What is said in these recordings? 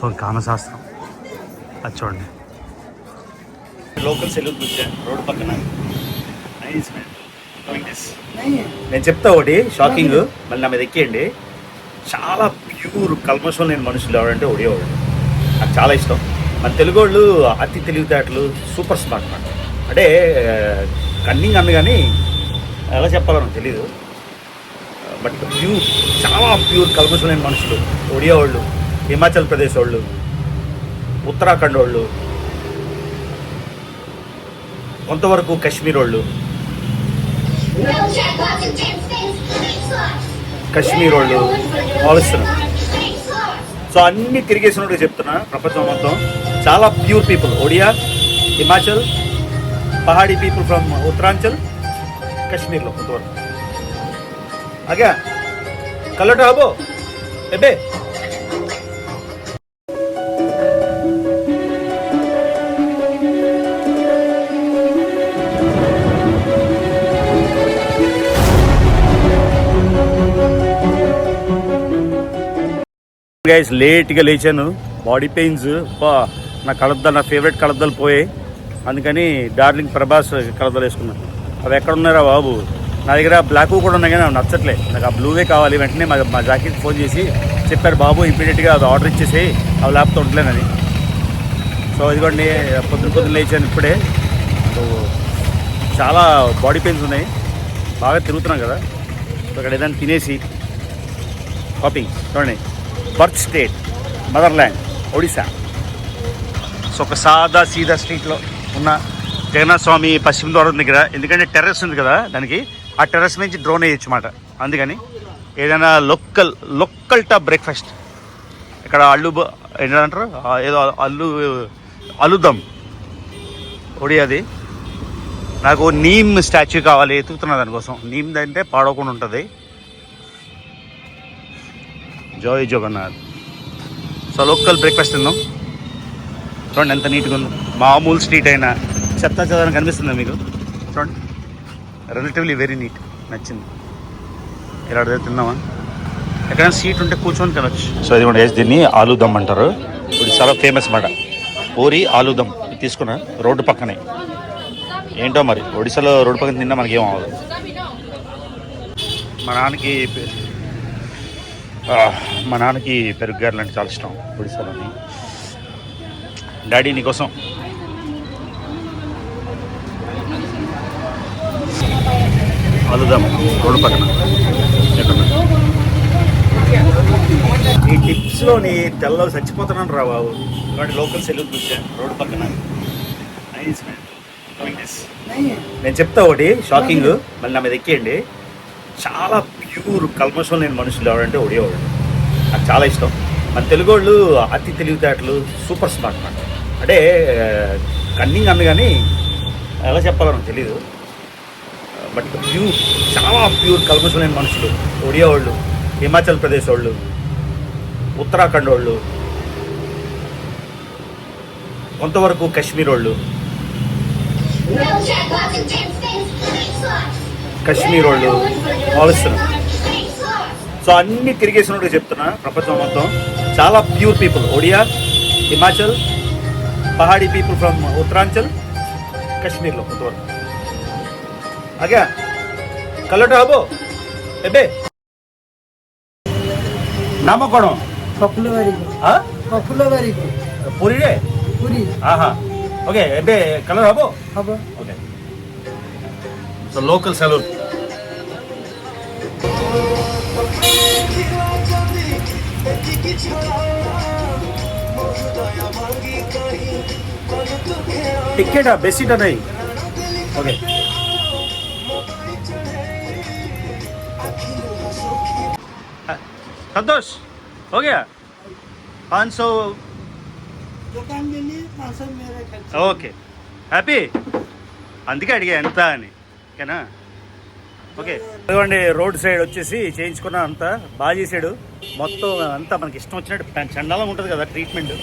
మొత్తం కామశాస్త్రం. అది చూడండి. లోకల్ సెలూన్ వచ్చాను రోడ్డు పక్కన. నేను చెప్తా ఒకటి షాకింగ్, మళ్ళీ నా మీద ఎక్కియండి. చాలా ప్యూర్ కల్మషం లేని మనుషులు ఎవరంటే ఒడియా వాళ్ళు. నాకు చాలా ఇష్టం. మన తెలుగు వాళ్ళు అతి తెలివితేటలు, సూపర్ స్మార్ట్ మాట. అంటే కన్నింగ్ అంది కానీ ఎలా చెప్పాలో తెలీదు. బట్ ప్యూర్, చాలా ప్యూర్ కల్మషం లేని మనుషులు ఒడియా వాళ్ళు, హిమాచల్ ప్రదేశ్ వాళ్ళు, ఉత్తరాఖండ్ వాళ్ళు, కొంతవరకు కాశ్మీర్ వాళ్ళు. కాశ్మీర్ వాళ్ళు ఆలోచిస్తున్నారు. సో అన్ని తిరిగేసినట్టు చెప్తున్నా. ప్రపంచం మొత్తం చాలా pure people. Odia, Himachal, Pahadi people from Uttaranchal, కాశ్మీర్లో కొంతవరకు. ఆగా కలట హబో ఎబే. గైస్ లేట్గా లేచాను. బాడీ పెయిన్స్, నా కళ్ళద్దాలు, నా ఫేవరెట్ కళ్ళద్దాలు పోయాయి. అందుకని డార్లింగ్ ప్రభాస్ కళ్ళద్దాలు వేసుకున్నాను. అవి ఎక్కడ ఉన్నారా బాబు? నా దగ్గర బ్లాక్ కూడా ఉన్నాయి కానీ అవి నచ్చట్లే. నాకు ఆ బ్లూవే కావాలి. వెంటనే మా జాకెట్ ఫోన్ చేసి చెప్పారు, బాబు ఇమీడియట్గా అది ఆర్డర్ ఇచ్చేసి అవి లేకపోతే ఉండలేనని. సో ఇదిగోండి, పొద్దున లేచాను ఇప్పుడే. సో చాలా బాడీ పెయిన్స్ ఉన్నాయి. బాగా తిరుగుతున్నాం కదా. సో అక్కడ ఏదైనా తినేసి షాపింగ్. చూడండి, birth state, motherland, Odisha. So ఒక సీదా స్ట్రీట్లో ఉన్న జగన్నాథ స్వామి పశ్చిమ ద్వారం దగ్గర, ఎందుకంటే టెర్రస్ ఉంది కదా దానికి, ఆ టెర్రస్ నుంచి డ్రోన్ వేయచ్చు అన్నమాట. అందుకని ఏదైనా లోకల్ టాప్ బ్రేక్ఫాస్ట్. ఇక్కడ ఏంటంటారు, ఏదో అల్లుదమ్ ఒడియాది. నాకు నీమ్ స్టాచ్యూ కావాలి, ఎత్తుకుతున్నా దానికోసం. నీమ్ అంటే పాడవకుండా ఉంటుంది. జై జగన్నాథ్. సో లోకల్ బ్రేక్ఫాస్ట్ తిందాం. చూడండి ఎంత నీట్గా ఉందో. మామూలు స్ట్రీట్ అయినా చెత్త చెదాన్ని కనిపిస్తుందా మీకు? చూడండి, రిలేటివ్లీ వెరీ నీట్. నచ్చింది. ఇలా తిందామా? ఎక్కడైనా సీట్ ఉంటే కూర్చొని తినొచ్చు. సో ఇది కూడా దీన్ని ఆలూదమ్ అంటారు. ఇప్పుడు చాలా ఫేమస్ మాట, పూరి ఆలూదమ్. తీసుకున్నా రోడ్డు పక్కనే. ఏంటో మరి ఒడిశాలో రోడ్డు పక్కన తిన్నా మనకేం అవ్వదు. మా నాన్నకి పెరుగు గారెలు అంటే చాలా ఇష్టం ఒడిశాలోని. డాడీ నీకోసం. అలుదాం రోడ్డు పక్కన. ఈ టిప్స్లోని తెల్ల చచ్చిపోతున్నాను రా బాబు. ఇలాంటి లోకల్ సెలూన్ వచ్చాను రోడ్డు పక్కన. నేను చెప్తా ఒకటి షాకింగ్, మళ్ళీ నా మీద ఎక్కియండి. చాలా ప్యూర్ కల్మషం లేని మనుషులు ఎవరంటే ఒడియా వాళ్ళు. నాకు చాలా ఇష్టం. మన తెలుగు వాళ్ళు అతి తెలివితేటలు, సూపర్ స్మార్ట్ మాట. అంటే కన్నింగ్ అంది కానీ ఎలా చెప్పాలో తెలీదు. బట్ ప్యూర్, చాలా ప్యూర్ కల్మషం లేని మనుషులు ఒడియా వాళ్ళు, హిమాచల్ ప్రదేశ్ వాళ్ళు, ఉత్తరాఖండ్ వాళ్ళు, కొంతవరకు కాశ్మీర్ వాళ్ళు. కాశ్మీర్ వాళ్ళు ఆలోచిస్తున్నారు. సో అన్ని తిరిగేసినట్టు చెప్తున్నా. ప్రపంచం మొత్తం చాలా pure people. Odia, Himachal, Pahadi people from Uttaranchal, కాశ్మీర్లో కొంతవరకు. ఆగా కలట హబో ఎబే. నామకోణం పూరి రే పూరి. ఆహా ఓకే. ఎబే కలర్ హబో హబో. Okay. So local salon. Ticket बेसी टा नहीं. ओके. संतोष हो गया 500. दुकान में नहीं 500 मेरा खर्च. Okay happy. అందుకే అడిగా ఎంత అని. ఓకేనా? ఓకే. ఇదిగోండి రోడ్ సైడ్ వచ్చేసి చేయించుకున్నా. అంతా బాగా చేసాడు. మొత్తం అంతా మనకి ఇష్టం వచ్చినట్టు చండాలం ఉంటుంది కదా ట్రీట్మెంట్.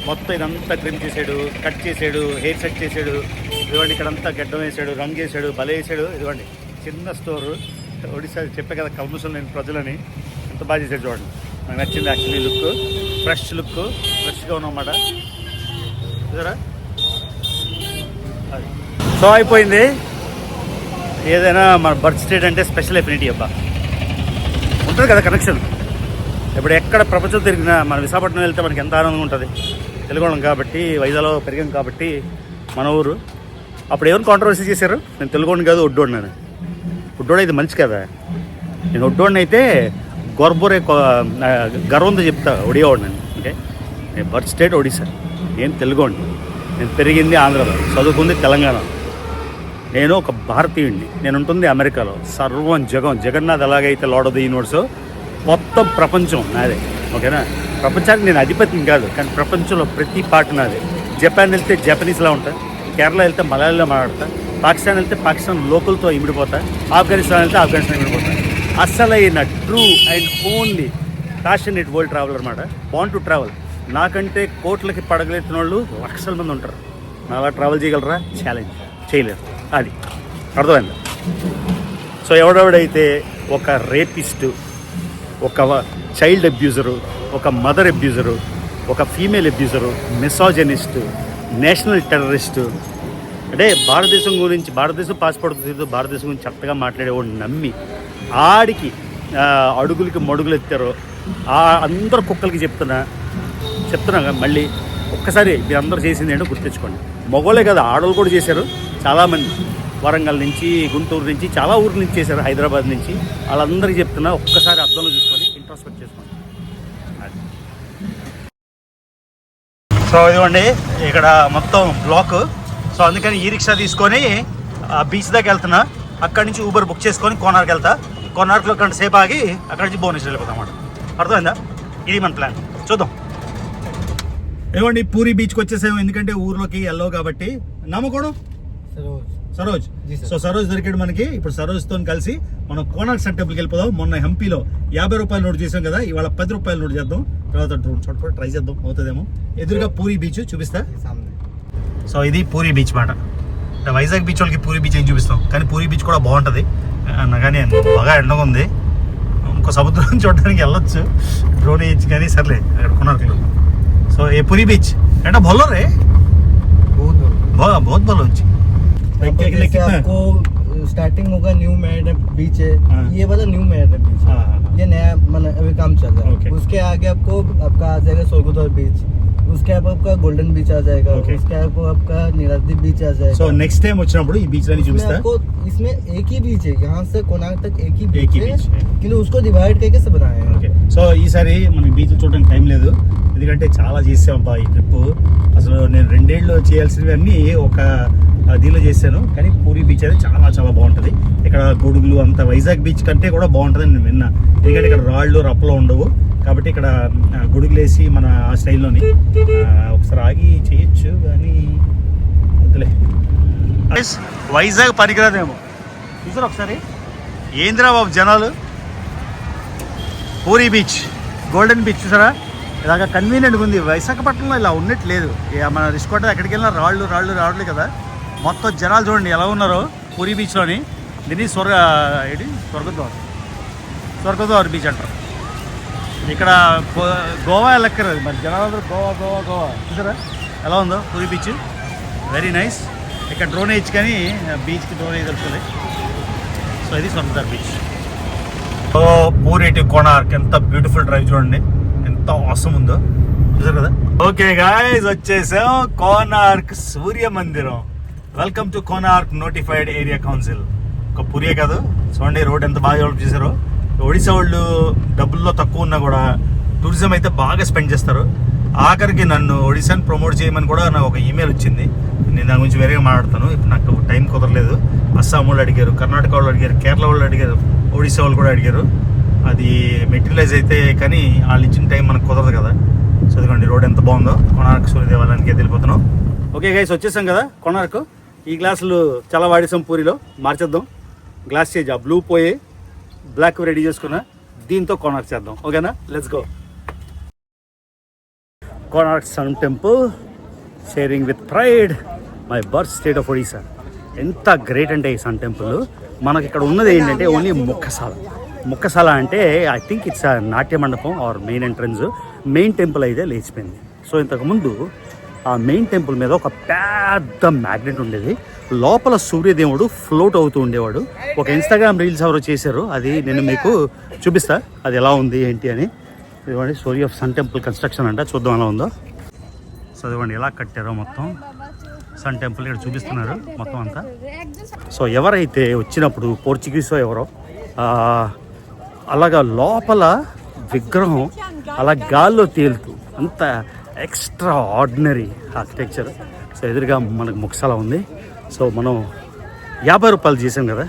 మొత్తం ఇదంతా ట్రిమ్ చేసాడు, కట్ చేసాడు, హెయిర్ సెట్ చేసాడు. ఇదిగోండి ఇక్కడంతా గడ్డం వేసాడు, రంగు వేసాడు, బల వేసాడు. ఇదిగోండి చిన్న స్టోరు. ఒడిశా చెప్పే కదా కల్మషం లేని ప్రజలని ఎంత బాగా చేసాడు చూడండి. నాకు నచ్చింది యాక్చువల్లీ లుక్, ఫ్రెష్గా ఉన్నమాట. చూసారా, అది సో అయిపోయింది. ఏదైనా మన బర్త్ స్టేట్ అంటే స్పెషల్ ఎఫినిటీ అబ్బా, ఉంటుంది కదా కనెక్షన్. ఇప్పుడు ఎక్కడ ప్రపంచం తిరిగినా మన విశాఖపట్నం వెళ్తే మనకి ఎంత ఆనందంగా ఉంటుంది. తెలుగువాళ్ళం కాబట్టి, వైజాగ్లో పెరిగాం కాబట్టి మన ఊరు. అప్పుడు ఎవరు కాంట్రవర్సీ చేశారు, నేను తెలుగువాడిని కాదు ఒడ్డోడినాను. ఒడ్డోడు అయితే మంచి కదా, నేను ఒడ్డోడిని అయితే గొర్బొరే గర్వంతో చెప్తా ఒడియావాడు నేను. అంటే నేను బర్త్ స్టేట్ ఒడిశా, నేను తెలుగువాడిని, నేను పెరిగింది ఆంధ్రలో, చదువుకుంది తెలంగాణ, నేను ఒక భారతీయుడిని, నేను ఉంటుంది అమెరికాలో. సర్వం జగన్నాథ్ ఎలాగైతే లార్డ్ ఆఫ్ ది యూనివర్స్, మొత్తం ప్రపంచం నాదే. ఓకేనా, ప్రపంచానికి నేను అధిపతిని కాదు, కానీ ప్రపంచంలో ప్రతి పార్ట్ నాదే. జపాన్ వెళ్తే జపనీస్లా ఉంటా, కేరళ వెళ్తే మలయాళంలో మాట్లాడతా, పాకిస్తాన్ వెళ్తే పాకిస్తాన్ లోకల్తో ఇమిడిపోతా, ఆఫ్ఘనిస్తాన్ వెళ్తే ఆఫ్ఘనిస్తాన్ ఇమిడిపోతా. అసలైన true and only passionate world traveller అనమాట. Want to travel. నాకంటే కోట్లకి పడగలెత్తిన వాళ్ళు లక్షల మంది ఉంటారు. నా అలా ట్రావెల్ చేయగలరా? ఛాలెంజ్ చేయలేరు. అది అర్థమైందా? సో ఎవడెవడైతే ఒక రేపిస్టు, ఒక చైల్డ్ అబ్యూజరు, ఒక మదర్ అబ్యూజరు, ఒక ఫీమేల్ అబ్యూజరు, మిసాజనిస్టు, నేషనల్ టెర్రరిస్టు, అంటే భారతదేశం గురించి, భారతదేశం పాస్పోర్ట్ తీరు భారతదేశం గురించి చక్కగా మాట్లాడేవాడు నమ్మి ఆడికి అడుగులకి మడుగులు ఎత్తారో అందరు కుక్కలకి చెప్తున్నా మళ్ళీ ఒక్కసారి మీరు అందరూ చేసింది ఏంటో గుర్తించుకోండి. మగవాళ్ళే కదా, ఆడవాళ్ళు కూడా చేశారు చాలామంది. వరంగల్ నుంచి, గుంటూరు నుంచి, చాలా ఊర్ల నుంచి చేశారు, హైదరాబాద్ నుంచి. వాళ్ళందరికీ చెప్తున్నా, ఒక్కసారి అర్థంలో చూసుకొని ఇంట్రాస్పెక్ట్ చేసుకోండి. సో ఇదిగోండి ఇక్కడ మొత్తం బ్లాక్. సో అందుకని ఈ రిక్షా తీసుకొని బీచ్ దాకా వెళ్తున్నా. అక్కడి నుంచి ఊబర్ బుక్ చేసుకొని కోనార్క్ వెళ్తా. కోనార్క్లో గంట సేపు ఆగి అక్కడి నుంచి భువనేశ్వర్ వెళ్ళిపోతాం అన్నమాట. అర్థమైందా? ఇది మన ప్లాన్. చూద్దాం. ఇదిగోండి పూరి బీచ్కి వచ్చేసాము, ఎందుకంటే ఊర్లోకి వెళ్ళవు కాబట్టి. నమ్మకూడదు సరోజ్. సో సరోజ్ దొరికాడు మనకి. ఇప్పుడు సరోజ్తో కలిసి మనం కోనార్క్ సన్ టెంపుల్కి వెళ్ళిపోదాం. మొన్న హంపీలో 50 రూపాయల నోటు చేసాం కదా, ఇవాళ 10 రూపాయల నోటు చేద్దాం. తర్వాత చోట ట్రై చేద్దాం, అవుతుందేమో. ఎదురుగా పూరి బీచ్ చూపిస్తా. సో ఇది పూరి బీచ్ మాట. వైజాగ్ బీచ్ వాళ్ళకి పూరి బీచ్ ఏం చూపిస్తాం, కానీ పూరి బీచ్ కూడా బాగుంటుంది. కానీ బాగా ఎండగా ఉంది. ఇంకో సముద్రం చూడడానికి వెళ్ళొచ్చు, డ్రోన్ వేయచ్చు, కానీ సర్లే అక్కడ కోనార్క్లో. సో ఏ పూరి బీచ్ అంటే భలో రే, बहुत भलो आपको स्टार्टिंग होगा न्यू मैरिड बीच है, ये वाला न्यू मैरिड बीच है, ये नया अभी काम चल रहा है. उसके आगे आपको आपका आ जाएगा स्वर्गद्वार बीच, उसके आपका गोल्डन बीच आ जाएगा, उसके आपका नीलाद्रि बीच आ जाएगा. సో నెక్స్ట్ టైం వచ్చినప్పుడు ఈ బీచ్ లని చూపిస్తా. आपको इसमें एक ही बीच है, यहाँ से कोणार्क तक एक ही बीच है, लेकिन उसको डिवाइड करके से बनाया है. సో ఈసారి మనకి బీచ్ చూడడానికి టైం లేదు, ఎందుకంటే చాలా చేసాం ఈ ట్రిప్. అసలు నేను 2 ఏళ్ళు చేయాల్సినవి అన్నీ ఒక దీనిలో చేశాను. కానీ పూరి బీచ్ అయితే చాలా చాలా బాగుంటుంది. ఇక్కడ గొడుగులు అంతా వైజాగ్ బీచ్ కంటే కూడా బాగుంటుందని నేను విన్నా. ఎందుకంటే ఇక్కడ రాళ్ళు రప్పలు ఉండవు కాబట్టి ఇక్కడ గొడుగులు వేసి మన ఆ స్టైల్లోని ఒకసారి ఆగి చేయొచ్చు, కానీ వద్దులే. వైజాగ్ పనికిరాదేమో. చూసారు ఒకసారి ఏంద్రా బాబు జనాలు. పూరి బీచ్, గోల్డెన్ బీచ్ చూసారా, ఇలాగ కన్వీనియంట్గా ఉంది. విశాఖపట్నంలో ఇలా ఉన్నట్లేదు. మన రిషికోట ఎక్కడికి వెళ్ళినా రాళ్ళు కదా. మొత్తం జనాలు చూడండి ఎలా ఉన్నారో పూరి బీచ్లోని. దీన్ని స్వర్గద్వార్ బీచ్ అంటారు. ఇక్కడ గోవా వెళ్ళక్కర్లేదు, మరి జనాలందరూ గోవా చూసారా ఎలా ఉందో పూరి బీచ్. Very nice. ఇక్కడ డ్రోన్ వేయచ్చు, కానీ బీచ్కి డ్రోన్ వేయ దొరుకుతుంది. సో ఇది Swargadwar beach. So Puri to Konark ఎంత బ్యూటిఫుల్ డ్రైవ్ చూడండి, ఎంత అవసరం ఉందో చూసారు కదా. ఓకే గాయ్స్, వచ్చేసాం కోనార్క్ సూర్య మందిరం. Welcome to Konark notified area council. ఒక పూరియే కాదు, చూడండి రోడ్ ఎంత బాగా డెవలప్ చేశారో. ఒడిశా వాళ్ళు డబ్బుల్లో తక్కువ ఉన్నా కూడా టూరిజం అయితే బాగా స్పెండ్ చేస్తారు. ఆఖరికి నన్ను ఒడిశాని ప్రమోట్ చేయమని కూడా నాకు ఒక ఈమెయిల్ వచ్చింది. నేను దాని గురించి వేరేగా మాట్లాడతాను, ఇప్పుడు నాకు టైం కుదరలేదు. అస్సాం వాళ్ళు అడిగారు, కర్ణాటక వాళ్ళు అడిగారు, కేరళ వాళ్ళు అడిగారు, ఒడిశా వాళ్ళు కూడా అడిగారు. అది మెటీరియలైజ్ అయితే కానీ వాళ్ళు ఇచ్చిన టైం మనకు కుదరదు కదా. సో ఇదిగోండి రోడ్ ఎంత బాగుందో. కోనార్క్ సూర్యదేవాలయానికి వెళ్ళిపోతున్నాం. ఓకే గైస్, వచ్చేసాం కదా కోనార్క్. ఈ గ్లాసులు చాలా వాడేసాం, పూరిలో మార్చేద్దాం. గ్లాస్ చేంజ్, ఆ బ్లూ పోయి బ్లాక్ రెడీ చేసుకున్నా, దీంతో కోనార్క్ చేద్దాం. ఓకేనా, let's go. Konark sun temple, sharing with pride my birth state of Odisha. ఎంత గ్రేట్ అంటే ఈ సన్ టెంపుల్. మనకి ఇక్కడ ఉన్నది ఏంటంటే ఓన్లీ మొక్కసాల. ముక్కసాల అంటే I think it's Natya Mandapam or main entrance. Main temple అయితే లేచిపోయింది. సో ఇంతకుముందు ఆ మెయిన్ టెంపుల్ మీద ఒక పెద్ద మ్యాగ్నెట్ ఉండేది. లోపల సూర్యదేవుడు ఫ్లోట్ అవుతూ ఉండేవాడు. ఒక ఇన్స్టాగ్రామ్ రీల్స్ ఎవరో చేశారు, అది నేను మీకు చూపిస్తా అది ఎలా ఉంది ఏంటి అని. ఇదిగోండి story of sun temple construction అంట, చూద్దాం ఎలా ఉందో. సో ఇదిగోండి ఎలా కట్టారో మొత్తం సన్ టెంపుల్ ఇక్కడ చూపిస్తున్నారు మొత్తం అంతా. సో ఎవరైతే వచ్చినప్పుడు పోర్చుగీసో ఎవరో అలాగా లోపల విగ్రహం అలా గాల్లో తేలుతూ అంత ఎక్స్ట్రా ఆర్డినరీ ఆర్కిటెక్చర్. సో ఎదురుగా మనకు ముక్సాల ఉంది. సో మనం 50 రూపాయలు చేసాం కదా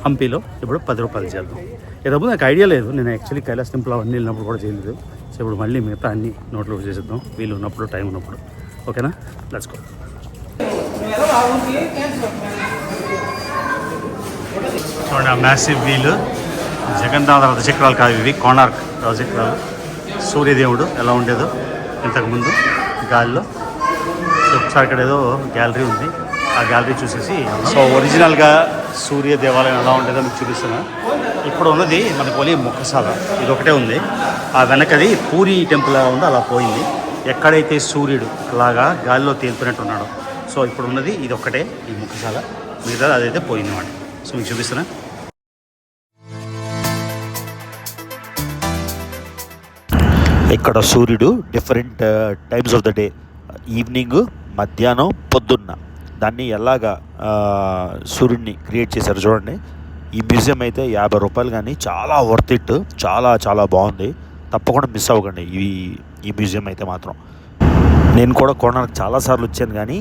హంపీలో, ఇప్పుడు 10 రూపాయలు చేద్దాం. ఇంతకుముందు నాకు ఐడియా లేదు, నేను యాక్చువల్లీ కైలాస్ టెంపుల్ అవన్నీ వెళ్ళినప్పుడు కూడా చేయలేదు. సో ఇప్పుడు మళ్ళీ మిగతా అన్ని నోట్లో చేసేద్దాం వీలు ఉన్నప్పుడు, టైం ఉన్నప్పుడు. ఓకేనా, లెట్స్ గో. చూడండి ఆ మ్యాసివ్ వీలు, జగన్నాథ రథచక్రాలు కాదు ఇవి, కోణార్క్ రథచక్రాలు. సూర్యదేవుడు ఎలా ఉండేదో ఇంతకుముందు గాలిలో. సో ఒకసారి ఇక్కడ ఏదో గ్యాలరీ ఉంది, ఆ గ్యాలరీ చూసేసి. సో ఒరిజినల్గా సూర్య దేవాలయం ఎలా ఉండేదో మీకు చూపిస్తున్నా. ఇప్పుడు ఉన్నది మనకు ఓన్లీ ముక్కసాల, ఇది ఒకటే ఉంది. ఆ వెనకది పూరి టెంపుల్ ఎలా ఉందో అలా పోయింది. ఎక్కడైతే సూర్యుడు అలాగా గాలిలో తేలిపోయినట్టున్నాడో, సో ఇప్పుడు ఉన్నది ఇది ఒక్కటే, ఈ ముక్కసాల. మిగతా అదైతే పోయింది అన్నమాట. సో మీకు చూపిస్తున్నా. ఇక్కడ సూర్యుడు different times of the day, evening, మధ్యాహ్నం, పొద్దున్న, దాన్ని ఎలాగా సూర్యుడిని క్రియేట్ చేశారు చూడండి. ఈ మ్యూజియం అయితే 50 రూపాయలు, కానీ చాలా వర్త్ ఇట్, చాలా చాలా బాగుంది. తప్పకుండా మిస్ అవ్వకండి ఈ మ్యూజియం అయితే మాత్రం. నేను కూడా కోణార్క్ చాలాసార్లు వచ్చాను, కానీ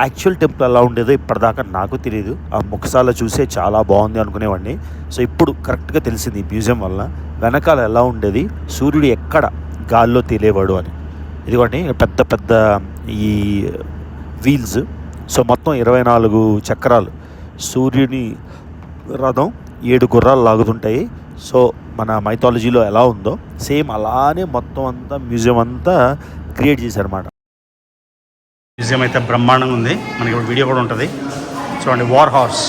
యాక్చువల్ టెంపుల్ ఎలా ఉండేదో ఇప్పటిదాకా నాకు తెలియదు. ఆ ముఖసాల చూసే చాలా బాగుంది అనుకునేవాడిని. సో ఇప్పుడు కరెక్ట్గా తెలిసింది ఈ మ్యూజియం వల్ల, వెనకాల ఎలా ఉండేది, సూర్యుడు ఎక్కడ గాల్లో తేలేవాడు అని. ఇదిగోండి పెద్ద పెద్ద ఈ వీల్స్. సో మొత్తం 24 చక్రాలు, సూర్యుని రథం 7 గుర్రాలు లాగుతుంటాయి. సో మన మైథాలజీలో ఎలా ఉందో సేమ్ అలానే మొత్తం అంతా మ్యూజియం అంతా క్రియేట్ చేశారన్నమాట. మ్యూజియం అయితే బ్రహ్మాండంగా ఉంది. మనకి ఇప్పుడు వీడియో కూడా ఉంటుంది చూడండి. వార్ హార్స్,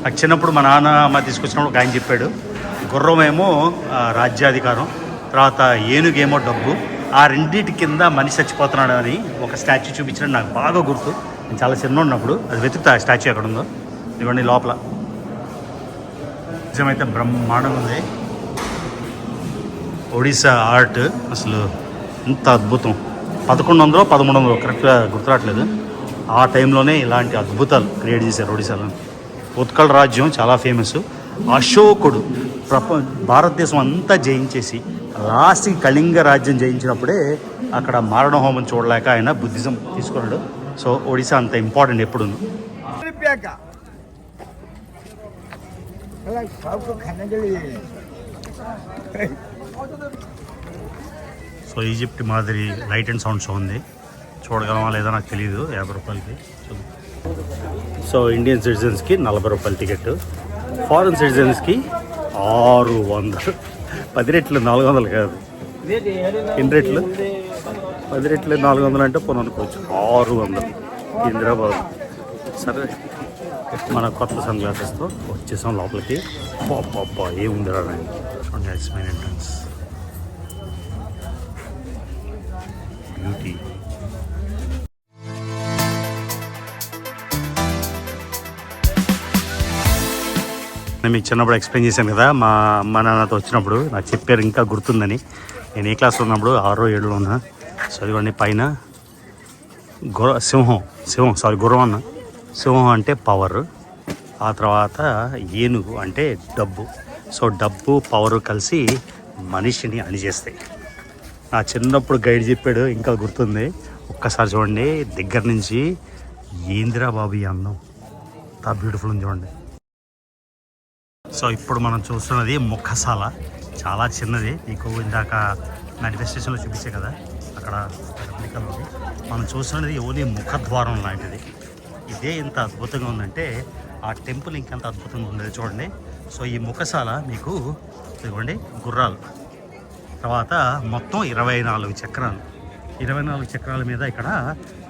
నాకు చిన్నప్పుడు మా నాన్న తీసుకొచ్చినప్పుడు ఒక ఆయన చెప్పాడు, గుర్రం ఏమో రాజ్యాధికారం, తర్వాత ఏనుగేమో డబ్బు, ఆ రెండింటి కింద మనిషి చచ్చిపోతున్నాడు అని ఒక స్టాచ్యూ చూపించడం నాకు బాగా గుర్తు. నేను చాలా చిన్న ఉన్నప్పుడు అది వెతుకుతా ఆ స్టాచ్యూ ఎక్కడ ఉందో. ఇవ్వండి లోపల మ్యూజియం అయితే బ్రహ్మాండంగా ఉంది. ఒడిస్సా ఆర్ట్ అసలు ఎంత అద్భుతం. 1100 1300 కరెక్ట్గా గుర్తురావట్లేదు, ఆ టైంలోనే ఇలాంటి అద్భుతాలు క్రియేట్ చేశారు ఒడిశాలో. ఉత్కళ రాజ్యం చాలా ఫేమస్. అశోకుడు భారతదేశం అంతా జయించేసి లాస్ట్కి కళింగ రాజ్యం జయించినప్పుడే అక్కడ మారణ హోమం చూడలేక ఆయన బుద్ధిజం తీసుకున్నాడు. సో ఒడిశా అంత ఇంపార్టెంట్ ఎప్పుడు. సో ఈజిప్ట్ మాదిరి లైట్ అండ్ సౌండ్ షో ఉంది, చూడగలమా లేదా నాకు తెలియదు. 50 రూపాయలకి. సో ఇండియన్ సిటిజన్స్కి 40 రూపాయల టికెట్, ఫారెన్ సిటిజన్స్కి 600. 10 రెట్లు 400 కాదు, ఎన్ని రెట్లు 10 రెట్లు 400 అంటే పోను అనుకోవచ్చు. 600 ఇందిరాబాద్. సరే మన కొత్త సన్ గ్లాసెస్తో వచ్చేసాం లోపలికి. పాప ఏముంది రాని చూడండి, మెయిన్ ఎంట్రన్స్ బ్యూటీ. నేను మీకు చిన్నప్పుడు ఎక్స్ప్లెయిన్ చేశాను కదా, మా అమ్మ నాన్నతో వచ్చినప్పుడు నాకు చెప్పారు, ఇంకా గుర్తుందని. నేను ఏ క్లాస్లో ఉన్నప్పుడు 6 7లో ఉన్నా. చదివండి పైన గుర్రం అన్న. సింహం అంటే పవర్, ఆ తర్వాత ఏనుగు అంటే డబ్బు. సో డబ్బు పవర్ కలిసి మనిషిని అణిచేస్తాయి. నా చిన్నప్పుడు గైడ్ చెప్పాడు, ఇంకా గుర్తుంది. ఒక్కసారి చూడండి దగ్గర నుంచి, ఏందిరా బాబు ఈ అందం, ఎంత బ్యూటిఫుల్ ఉంది చూడండి. సో ఇప్పుడు మనం చూస్తున్నది ముఖసాల, చాలా చిన్నది. మీకు ఇందాక మేనిఫెస్టేషన్లో చూపించే కదా అక్కడ రెప్లికల్ ఉంది. మనం చూస్తున్నది ఓన్లీ ముఖద్వారం లాంటిది. ఇదే ఇంత అద్భుతంగా ఉందంటే ఆ టెంపుల్ ఇంకెంత అద్భుతంగా ఉండేది చూడండి. సో ఈ ముఖసాల మీకు ఇదిగోండి గుర్రాలు, తర్వాత మొత్తం 24 చక్రాలు. 24 చక్రాల మీద ఇక్కడ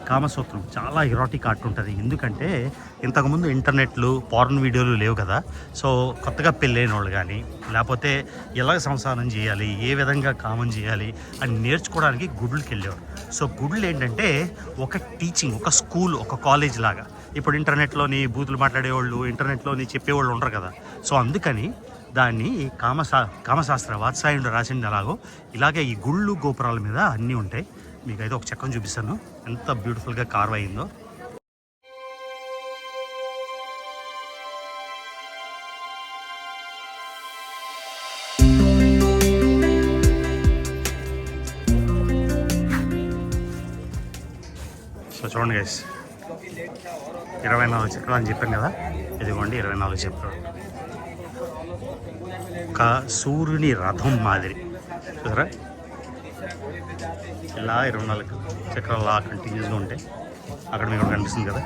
కామసూత్రం చాలా ఎరాటిక్ ఆర్ట్ ఉంటుంది. ఎందుకంటే ఇంతకుముందు ఇంటర్నెట్లు పార్న్ వీడియోలు లేవు కదా. సో కొత్తగా పెళ్ళైన వాళ్ళు కానీ లేకపోతే ఎలా సంసారం చేయాలి, ఏ విధంగా కామం చేయాలి అని నేర్చుకోవడానికి గుడులకి వెళ్ళేవారు. సో గుడులు ఏంటంటే ఒక టీచింగ్, ఒక స్కూల్, ఒక కాలేజ్ లాగా. ఇప్పుడు ఇంటర్నెట్లోని బూతులు మాట్లాడేవాళ్ళు, ఇంటర్నెట్లోని చెప్పేవాళ్ళు ఉండరు కదా. సో అందుకని దాన్ని కామశాస్త్ర వాత్సాయుడు రాసింది. ఇలాగే ఈ గుళ్ళు గోపురాల మీద అన్నీ ఉంటాయి. మీకైతే ఒక చక్రం చూపిస్తాను, ఎంత బ్యూటిఫుల్గా కార్వ్ అయిందో. సో చూడండి గైస్, 24 చక్రాలు అని చెప్పాను కదా, ఇదిగోండి 24 చక్రాలు. ఒక సూర్యుని రథం మాదిరి చూసారా, ఇలా 24 చక్రాలు అలా కంటిన్యూస్గా ఉంటాయి. అక్కడ మీకు కనిపిస్తుంది కదా.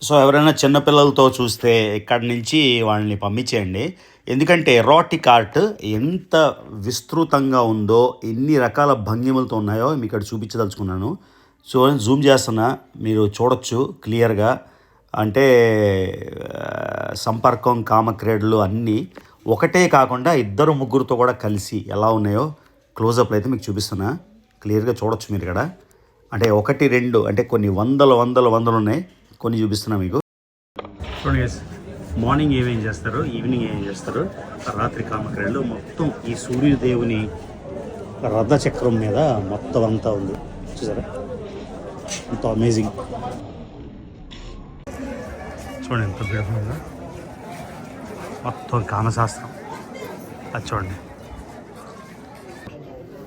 సో ఎవరైనా చిన్నపిల్లలతో చూస్తే ఇక్కడి నుంచి వాళ్ళని పంపించేయండి. ఎందుకంటే ఎరాటిక్ ఆర్ట్ ఎంత విస్తృతంగా ఉందో, ఎన్ని రకాల భంగిమలతో ఉన్నాయో మీకు ఇక్కడ చూపించదలుచుకున్నాను. సో జూమ్ చేస్తున్నా, మీరు చూడొచ్చు క్లియర్గా. అంటే సంపర్కం, కామక్రీడలు అన్నీ ఒకటే కాకుండా ఇద్దరు ముగ్గురుతో కూడా కలిసి ఎలా ఉన్నాయో క్లోజప్లో అయితే మీకు చూపిస్తున్నా. క్లియర్గా చూడొచ్చు మీరు ఇక్కడ. అంటే 1, 2 అంటే కొన్ని వందలు ఉన్నాయి. కొన్ని చూపిస్తున్నా మీకు. చూడండి గైస్, మార్నింగ్ ఏమేం చేస్తారు, ఈవినింగ్ ఏమేం చేస్తారు, రాత్రి కామక్రీడలు మొత్తం ఈ సూర్యదేవుని రథ చక్రం మీద మొత్తం అంతా ఉంది. చూసారా, ఎంత అమేజింగ్. చూడండి ఎంత బ్యూటిఫుల్గా మొత్తం కామశాస్త్రం. అది చూడండి,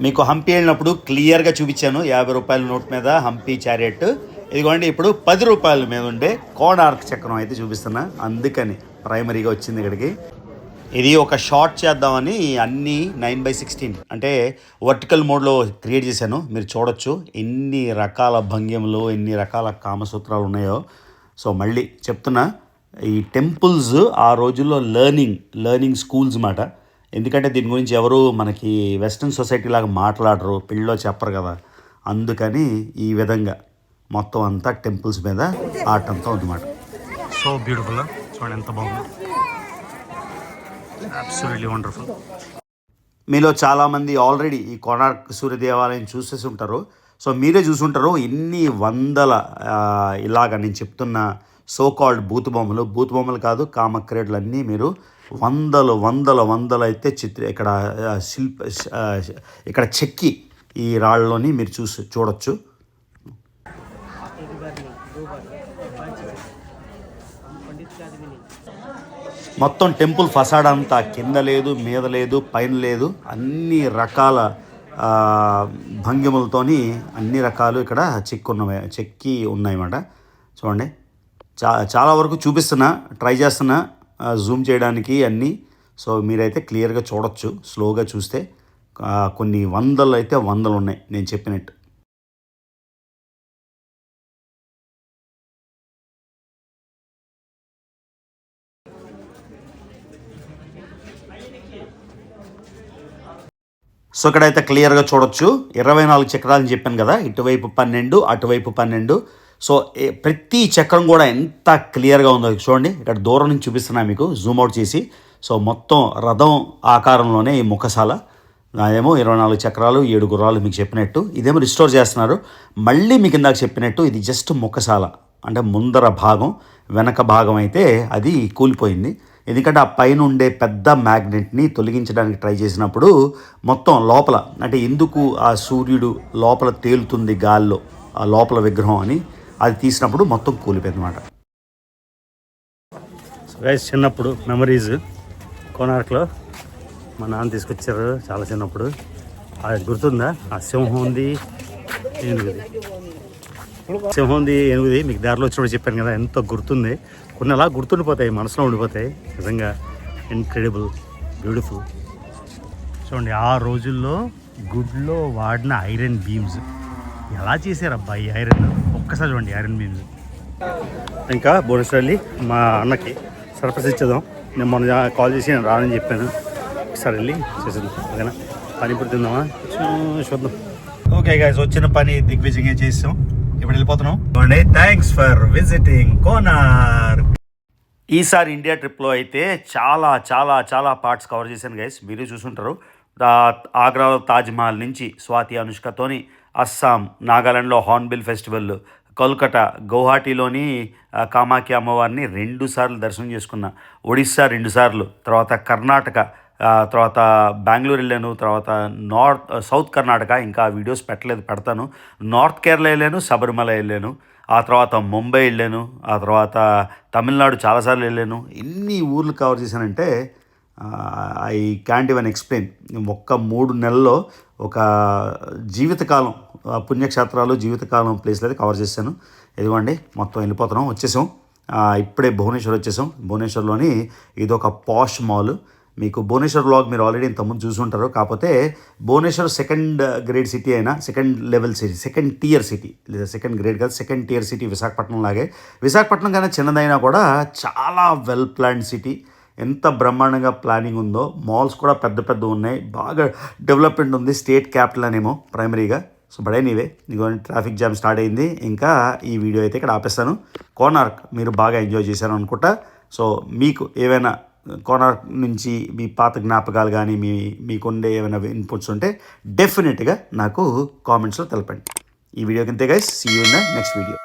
మీకు హంపి వెళ్ళినప్పుడు క్లియర్గా చూపించాను. 50 రూపాయల నోట్ మీద హంపి చారియట్. ఇదిగోండి ఇప్పుడు 10 రూపాయల మీద ఉండే కోణార్క్ చక్రం అయితే చూపిస్తున్నా. అందుకని ప్రైమరీగా వచ్చింది ఇక్కడికి. ఇది ఒక షార్ట్ చేద్దామని అన్నీ 9/16 అంటే వర్టికల్ మోడ్లో క్రియేట్ చేశాను. మీరు చూడొచ్చు ఎన్ని రకాల భంగిమలు, ఎన్ని రకాల కామసూత్రాలు ఉన్నాయో. సో మళ్ళీ చెప్తున్నా, ఈ టెంపుల్స్ ఆ రోజుల్లో లెర్నింగ్ స్కూల్స్ మాట. ఎందుకంటే దీని గురించి ఎవరు మనకి వెస్ట్రన్ సొసైటీ లాగా మాట్లాడరు, పెళ్ళిలో చెప్పరు కదా. అందుకని ఈ విధంగా మొత్తం అంతా టెంపుల్స్ మీద ఆర్ట్ అంతా ఉందన్నమాట. సో బ్యూటిఫుల్, చూడండి ఎంత బాగుంది, అబ్సల్యూట్లీ వండర్ఫుల్. మీలో చాలామంది ఆల్రెడీ ఈ కోణార్క్ సూర్య దేవాలయం చూసేసి ఉంటారు. సో మీరే చూసుంటారు ఎన్ని వందల ఇలాగ నేను చెప్తున్న సో కాల్డ్ బూతు బొమ్మలు కాదు, కామక్రీడలు అన్నీ మీరు వందలు అయితే ఇక్కడ చెక్కి ఈ రాళ్ళలోని మీరు చూడొచ్చు. మొత్తం టెంపుల్ ఫసాడ్ అంతా కింద లేదు, మీద లేదు, పైన లేదు, అన్ని రకాల భంగిమలతోని అన్ని రకాలు ఇక్కడ చెక్కి ఉన్నాయన్నమాట. చూడండి, చాలా వరకు చూపిస్తున్నా, ట్రై చేస్తున్నా జూమ్ చేయడానికి అన్నీ. సో మీరైతే క్లియర్గా చూడొచ్చు. స్లోగా చూస్తే కొన్ని వందలు ఉన్నాయి నేను చెప్పినట్టు. సో ఇక్కడైతే క్లియర్గా చూడొచ్చు 24 చక్రాలని చెప్పాను కదా. ఇటువైపు 12, అటువైపు 12. సో ప్రతి చక్రం కూడా ఎంత క్లియర్గా ఉందో చూడండి. ఇక్కడ దూరం నుంచి చూపిస్తున్నా మీకు జూమ్ అవుట్ చేసి. సో మొత్తం రథం ఆకారంలోనే ఈ ముఖశాల. అదేమో 24 చక్రాలు, 7 గుర్రాలు మీకు చెప్పినట్టు. ఇదేమో రిస్టోర్ చేస్తున్నారు. మళ్ళీ మీకు ఇందాక చెప్పినట్టు ఇది జస్ట్ ముఖశాల, అంటే ముందర భాగం. వెనక భాగం అయితే అది కూలిపోయింది. ఎందుకంటే ఆ పైన ఉండే పెద్ద మ్యాగ్నెట్ని తొలగించడానికి ట్రై చేసినప్పుడు మొత్తం లోపల, అంటే ఎందుకు ఆ సూర్యుడు లోపల తేలుతుంది గాల్లో ఆ లోపల విగ్రహం అని అది తీసినప్పుడు మొత్తం కూలిపోయింది అన్నమాట. గైస్, చిన్నప్పుడు మెమరీస్ కోణార్క్లో మా నాన్న తీసుకొచ్చారు చాలా చిన్నప్పుడు. అది గుర్తుందా? ఆ సింహం ఉంది, ఏనుగుది. సింహం ఉంది, ఏనుగుది మీకు దారిలో వచ్చినప్పుడు చెప్పాను కదా, ఎంతో గుర్తుంది. కొన్ని అలా గుర్తుండిపోతాయి, మనసులో ఉండిపోతాయి. నిజంగా ఇన్క్రెడిబుల్, బ్యూటిఫుల్. చూడండి, ఆ రోజుల్లో గుడ్లో వాడిన ఐరన్ బీమ్స్ ఎలా చేశారబ్బా ఈ ఐరన్. ఒక్కసారి చూడండి ఐరన్ బీమ్స్. ఇంకా భువనేశ్వర్ మా అన్నకి సర్ప్రైజ్ ఇచ్చేద్దాం. నేను మొన్న కాల్ చేసి నేను రానని చెప్పాను. ఒకసారి వెళ్ళి చేసేద్దాం, ఓకేనా? పని ఇప్పుడు తిందామా చూద్దాం. ఓకే గైస్, వచ్చిన పని దిగ్విజయంగా చేసాం. ఇప్పుడు వెళ్ళిపోతున్నాం. Thanks for visiting Konark. ఈసారి ఇండియా ట్రిప్లో అయితే చాలా చాలా చాలా పార్ట్స్ కవర్ చేశాను గైస్, మీరు చూసుంటారు. ఆగ్రాలో తాజ్మహల్ నుంచి స్వాతి అనుష్కతోని, అస్సాం నాగాలాండ్లో హార్న్బిల్ ఫెస్టివల్, కోల్కతా గౌహాటీలోని కామాఖ్య అమ్మవారిని 2 సార్లు దర్శనం చేసుకున్నా, ఒడిస్సా 2 సార్లు, తర్వాత కర్ణాటక, తర్వాత బెంగళూరు వెళ్ళాను, తర్వాత సౌత్ కర్ణాటక, ఇంకా వీడియోస్ పెడతాను. నార్త్ కేరళ వెళ్ళాను, శబరిమల వెళ్ళాను, ఆ తర్వాత ముంబై వెళ్ళాను, ఆ తర్వాత తమిళనాడు చాలాసార్లు వెళ్ళాను. ఎన్ని ఊర్లు కవర్ చేశానంటే ఐ క్యాంట్ ఈవెన్ ఎక్స్ప్లెయిన్. ఒక్క 3 నెలల్లో ఒక జీవితకాలం పుణ్యక్షేత్రాలు, జీవితకాలం ప్లేస్లు అయితే కవర్ చేశాను. ఇదిగోండి మొత్తం వెళ్ళిపోతున్నాం, వచ్చేసాం. ఇప్పుడే భువనేశ్వర్ వచ్చేసాం. భువనేశ్వర్లోని ఇదొక పాష్ మాల్. మీకు భువనేశ్వర్ వ్లాగ్ మీరు ఆల్రెడీ ఇంతకుముందు చూసుంటారు. కాకపోతే భువనేశ్వర్ సెకండ్ గ్రేడ్ సిటీ అయినా, second level city, second tier city, లేదా సెకండ్ గ్రేడ్ కాదు, సెకండ్ టియర్ సిటీ విశాఖపట్నం లాగే. విశాఖపట్నం కన్నా చిన్నదైనా కూడా చాలా వెల్ ప్లాన్డ్ సిటీ. ఎంత బ్రహ్మాండంగా ప్లానింగ్ ఉందో, మాల్స్ కూడా పెద్ద పెద్ద ఉన్నాయి, బాగా డెవలప్మెంట్ ఉంది. స్టేట్ క్యాపిటల్ అనేమో ప్రైమరీగా. సో బట్ ఎనీవే, ఇదిగో ట్రాఫిక్ జామ్ స్టార్ట్ అయింది. ఇంకా ఈ వీడియో అయితే ఇక్కడ ఆపేస్తాను. కోనార్క్ మీరు బాగా ఎంజాయ్ చేశారు అనుకుంటా. సో మీకు ఏవైనా కోనార్క్ నుంచి మీ పాత జ్ఞాపకాలు కానీ మీకుండే ఏమైనా ఇన్పుట్స్ ఉంటే డెఫినెట్గా నాకు కామెంట్స్లో తెలపండి. ఈ వీడియోకి అంతే guys, see you in the next video.